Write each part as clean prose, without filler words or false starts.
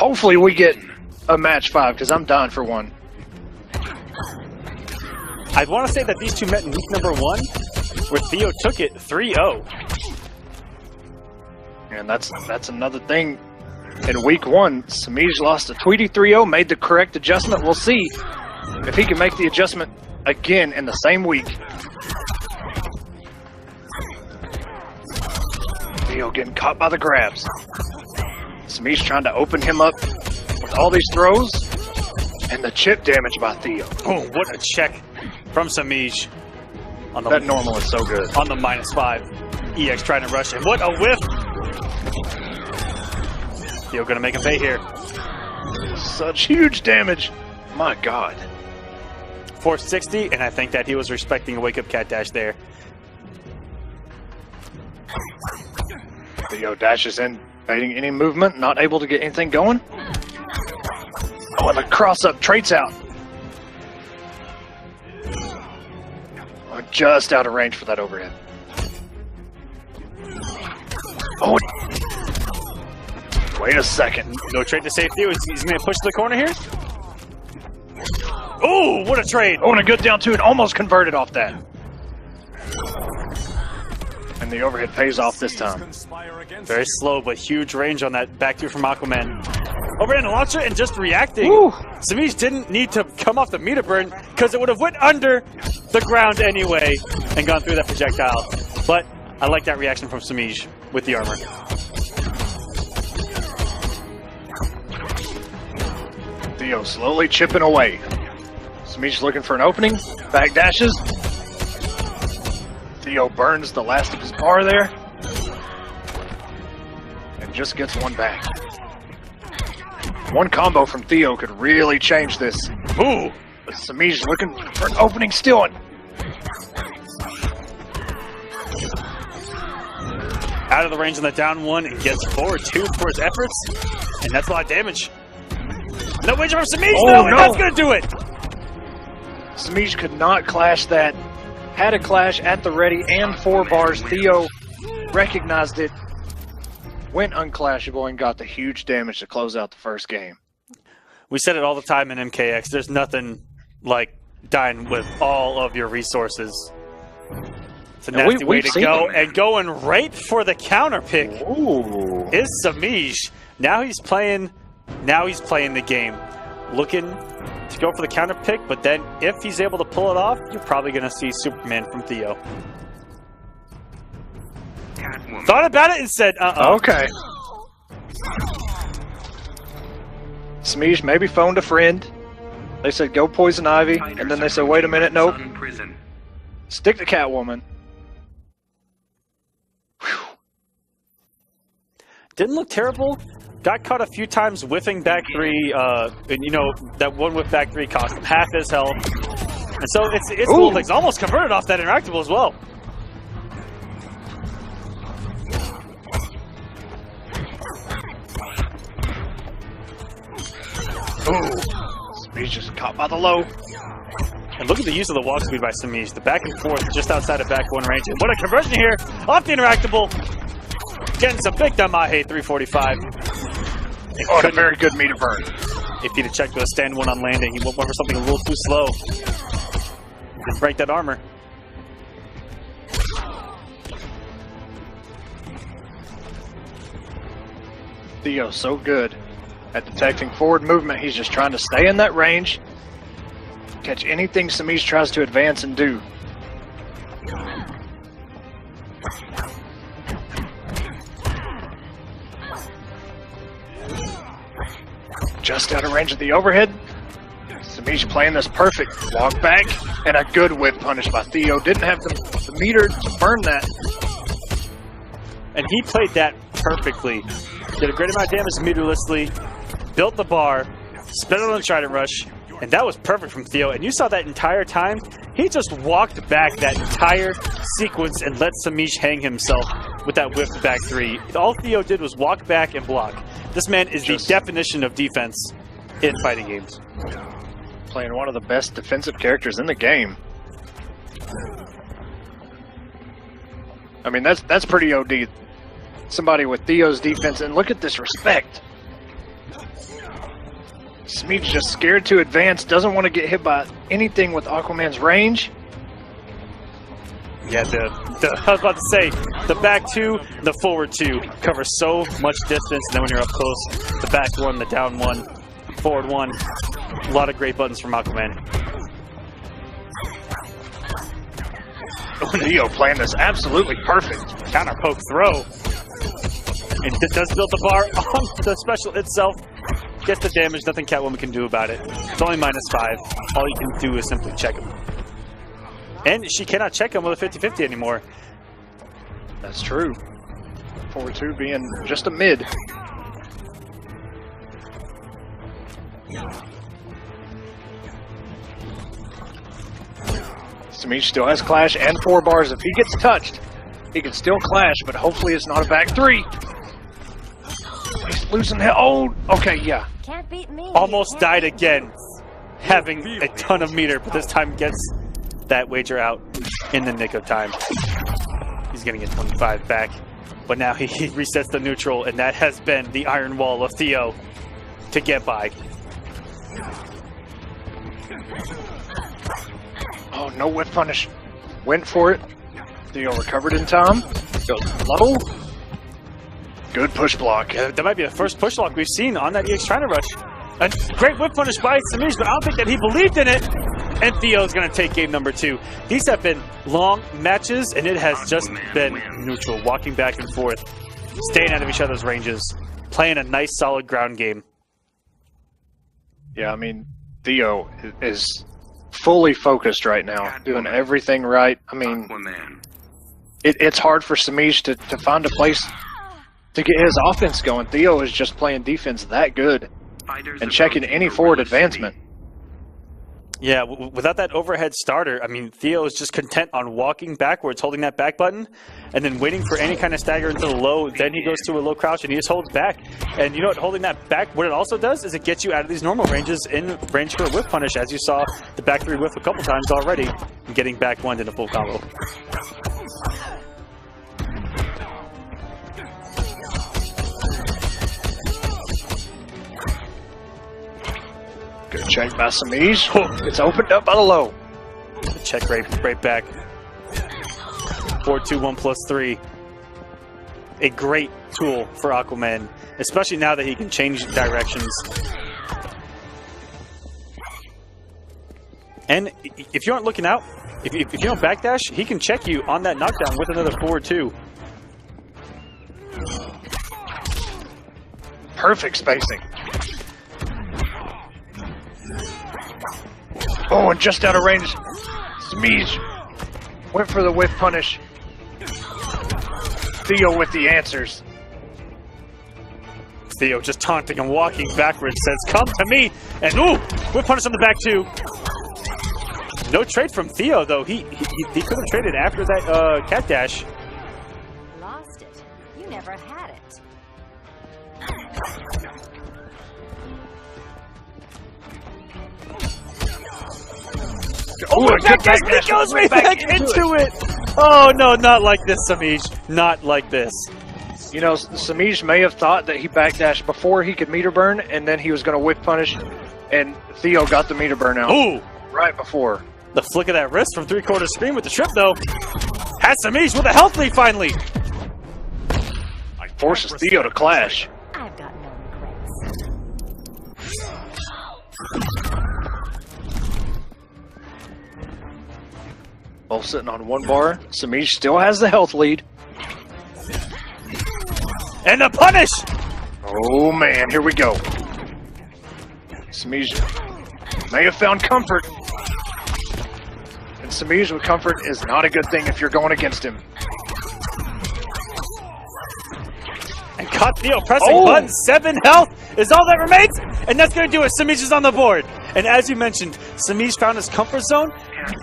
Hopefully we get a match 5, because I'm dying for one. I'd want to say that these two met in week number 1, where Theo took it 3-0. And that's another thing. In week 1, Semiij lost to Tweety 3-0, made the correct adjustment. We'll see if he can make the adjustment again in the same week. Theo getting caught by the grabs. Semiij trying to open him up with all these throws. And the chip damage by Theo. Oh, what a check from Semiij. That normal is so good. On the -5. EX trying to rush it. What a whiff! Theo gonna make him pay here. Such huge damage. My God. 460, and I think that he was respecting a wake-up cat dash there. Theo dashes in, baiting any movement, not able to get anything going. Oh, and the cross-up traits out. Oh, just out of range for that overhead. Oh, wait a second. No trade to save Theo. He's going to push the corner here. Oh, what a trade. Oh, and a good down two and almost converted off that. And the overhead pays off this time. Very slow, but huge range on that back two from Aquaman. Overhand launcher and just reacting. Woo. Semiij didn't need to come off the meter burn because it would have went under the ground anyway and gone through that projectile. But I like that reaction from Semiij with the armor. Theo slowly chipping away. Semiij looking for an opening. Back dashes. Theo burns the last of his bar there. And just gets one back. One combo from Theo could really change this. Ooh! But Semiij looking for an opening still. Out of the range on the down one and gets forward two for his efforts. And that's a lot of damage. No wager from Semiij though, and that's gonna do it! Semiij could not clash that. Had a clash at the ready and 4 bars. Theo recognized it, went unclashable, and got the huge damage to close out the first game. We said it all the time in MKX. There's nothing like dying with all of your resources. It's a nasty way to go. And going right for the counter pick is Semiij. Now he's playing the game. Looking to go for the counter pick, but then if he's able to pull it off, you're probably going to see Superman from Theo. Catwoman. Thought about it and said, Okay. Semiij maybe phoned a friend. They said, go Poison Ivy. And then they said, wait a minute, nope. Stick to Catwoman. Whew. Didn't look terrible. Got caught a few times whiffing back 3, and you know, that one whiff back 3 cost him half his health. And so it's little things. Almost converted off that interactable as well. Semiij just caught by the low. And look at the use of the walk speed by Semiij. The back and forth just outside of back 1 range. And what a conversion here off the interactable. Getting some big Damahe 345. Oh, a very good meter burn. If he'd have checked with a stand 1 on landing, he went for something a little too slow. Just break that armor. Theo's so good at detecting forward movement. He's just trying to stay in that range. Catch anything Semiij tries to advance and do. Just out of range of the overhead. Semiij playing this perfect. Walk back and a good whip punish by Theo. Didn't have the meter to burn that. And he played that perfectly. Did a great amount of damage meterlessly. Built the bar. Spent it on the Trident Rush. And that was perfect from Theo. And you saw that entire time. He just walked back that entire sequence and let Semiij hang himself with that whiff back 3. All Theo did was walk back and block. This man is the definition of defense in fighting games. Playing one of the best defensive characters in the game. I mean, that's pretty OD. Somebody with Theo's defense, and look at this respect. Semiij just scared to advance, doesn't want to get hit by anything with Aquaman's range. Yeah, I was about to say, the back two, the forward two cover so much distance, and then when you're up close, the back one, the down one, forward one, a lot of great buttons from Aquaman. Theo playing this absolutely perfect. Counter poke throw. And it does build the bar on the special itself. Gets the damage, nothing Catwoman can do about it. It's only -5. All you can do is simply check him. And she cannot check him with a 50-50 anymore. That's true. Forward 2 being just a mid. Semiij still has clash and 4 bars. If he gets touched, he can still clash, but hopefully it's not a back 3. He's losing health. Oh, okay, yeah. Can't beat me. Almost died again, having a ton of meter, but this time gets that wager out in the nick of time. He's going to get 25 back, but now he resets the neutral, and that has been the iron wall of Theo to get by. Oh, no whip punish. Went for it. Theo recovered in time. Goes low. Good push block. Yeah, that might be the first push block we've seen on that EX China Rush. A great whip punish by Semiij, but I don't think that he believed in it. And Theo's going to take game number 2. These have been long matches, and it has just been neutral, walking back and forth, staying out of each other's ranges, playing a nice, solid ground game. Yeah, I mean, Theo is fully focused right now, doing everything right. I mean, it's hard for Semiij to find a place to get his offense going. Theo is just playing defense that good and checking any forward advancement. Yeah, without that overhead starter, I mean, Theo is just content on walking backwards, holding that back button, and then waiting for any kind of stagger into the low. Then he goes to a low crouch, and he just holds back. And you know what, holding that back, what it also does is it gets you out of these normal ranges in range for a whiff punish, as you saw the back 3 whiff a couple times already, and getting back 1 in a full combo. Good check by Semiij. Oh, it's opened up by the low. Check right back. 4-2-1+3. A great tool for Aquaman, especially now that he can change directions. And if you aren't looking out, if you don't backdash, he can check you on that knockdown with another 4-2. Perfect spacing. Oh, and just out of range, Semiij went for the whip punish. Theo with the answers. Theo just taunting and walking backwards, says, "Come to me!" And ooh, whip punish on the back 2. No trade from Theo, though. He could have traded after that cat dash. Lost it. You never had it. Oh, he goes right back into it! Oh, no, not like this, Semiij. Not like this. You know, Semiij may have thought that he backdashed before he could meter burn, and then he was going to whip punish, and Theo got the meter burn out. Ooh! Right before. The flick of that wrist from 3/4 screen with the trip, though. Has Semiij with a health lead, finally! Forces Theo to clash. I've got no regrets. Both sitting on 1 bar. Semiij still has the health lead. And a punish! Oh man, here we go. Semiij may have found comfort. And Semiij with comfort is not a good thing if you're going against him. And caught Theo pressing button. 7 health is all that remains. And that's going to do it. Semiij is on the board. And as you mentioned, Semiij found his comfort zone.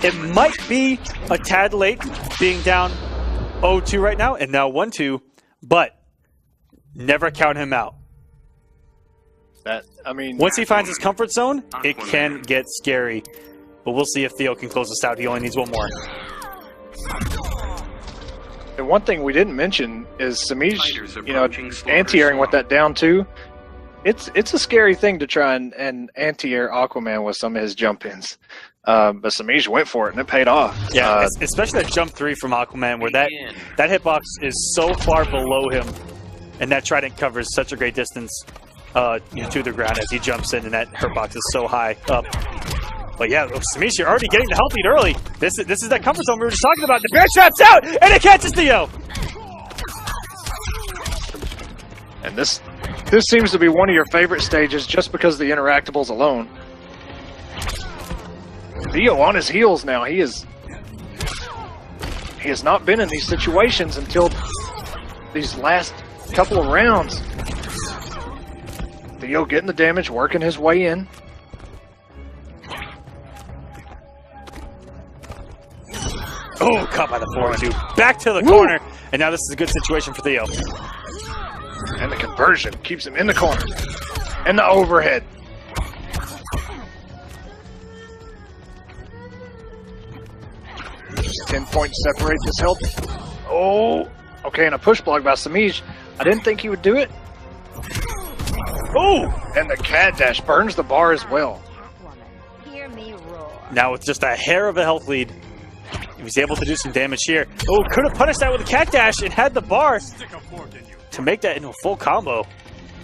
It might be a tad late being down 0-2 right now. And now 1-2. But never count him out. Once he finds his comfort zone, it can get scary. But we'll see if Theo can close this out. He only needs 1 more. And one thing we didn't mention is Semiij, you know, anti-airing with that down 2. It's a scary thing to try and anti-air Aquaman with some of his jump-ins. But Semiij went for it, and it paid off. Yeah, especially that jump 3 from Aquaman, where that hitbox is so far below him, and that trident covers such a great distance to the ground as he jumps in, and that hitbox is so high up. But yeah, Semiij, you're already getting the health lead early. This is that comfort zone we were just talking about. The bear trap's out, and it catches Theo! And this seems to be one of your favorite stages just because of the interactables alone. Theo on his heels now. He has not been in these situations until these last couple of rounds. Theo getting the damage, working his way in. Oh, caught by the 4-2. Back to the corner, and now this is a good situation for Theo. And the conversion keeps him in the corner. And the overhead. Just 10 points separate this health. Oh, okay, and a push block by Semiij. I didn't think he would do it. Oh, and the cat dash burns the bar as well. Catwoman, hear me roar. Now with just a hair of a health lead, he was able to do some damage here. Oh, could have punished that with a cat dash and had the bar to make that into a full combo.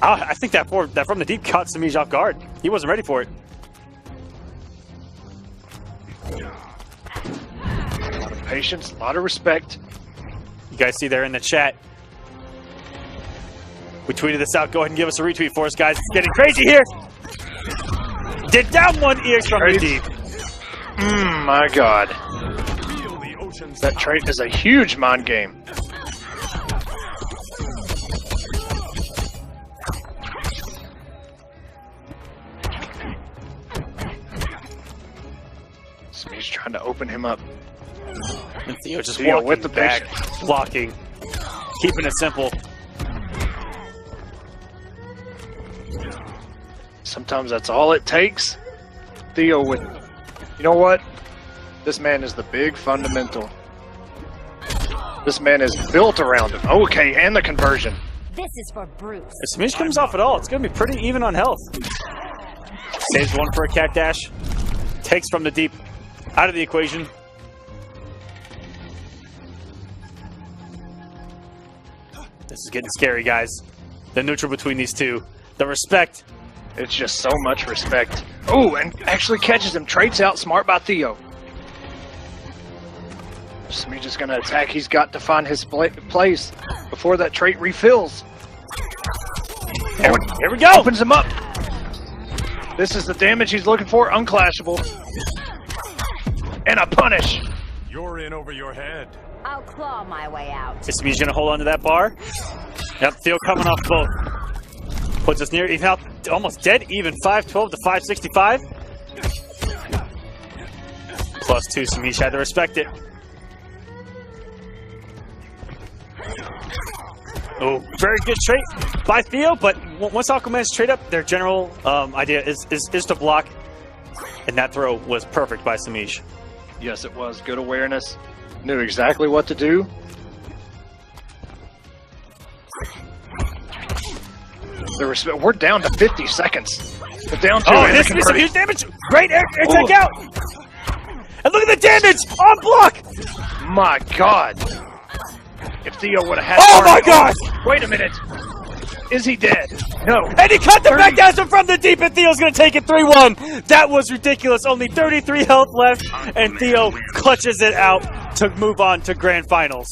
I think that from the deep caught Semiij off guard. He wasn't ready for it. A lot of patience, a lot of respect. You guys see there in the chat. We tweeted this out. Go ahead and give us a retweet for us, guys. It's getting crazy here. Did down one EX from the deep. My God. That trait is a huge mind game. Semiij trying to open him up. And Theo just Theo walking with the back, patience. blocking, keeping it simple. Sometimes that's all it takes. Theo with... You know what? This man is the big fundamental. This man is built around him. Okay, and the conversion. This is for Bruce. If Semiij comes off at all, it's going to be pretty even on health. Saves one for a cat dash. Takes from the deep out of the equation. This is getting scary, guys. The neutral between these two. The respect. It's just so much respect. Oh, and actually catches him. Traits out. Smart by Theo. Semiij is going to attack. He's got to find his place before that trait refills. Here we go. Opens him up. This is the damage he's looking for. Unclashable. And a punish. You're in over your head. I'll claw my way out. Is Semiij going to hold on to that bar? Yep, Theo coming off both. Puts us near even out, almost dead even. 512 to 565. +2, Semiij had to respect it. Oh, very good trait by Theo, but once Aquaman's trade up, their general idea is to block, and that throw was perfect by Semiij. Yes, it was. Good awareness. Knew exactly what to do. We're down to 50 seconds. We're down to this is some huge damage. Great air take out. And look at the damage on block. My God. If Theo would have had... Oh my God. Wait a minute. Is he dead? No. And he cut the back down from the deep, and Theo's going to take it 3-1. That was ridiculous. Only 33 health left, and Theo clutches it out to move on to grand finals.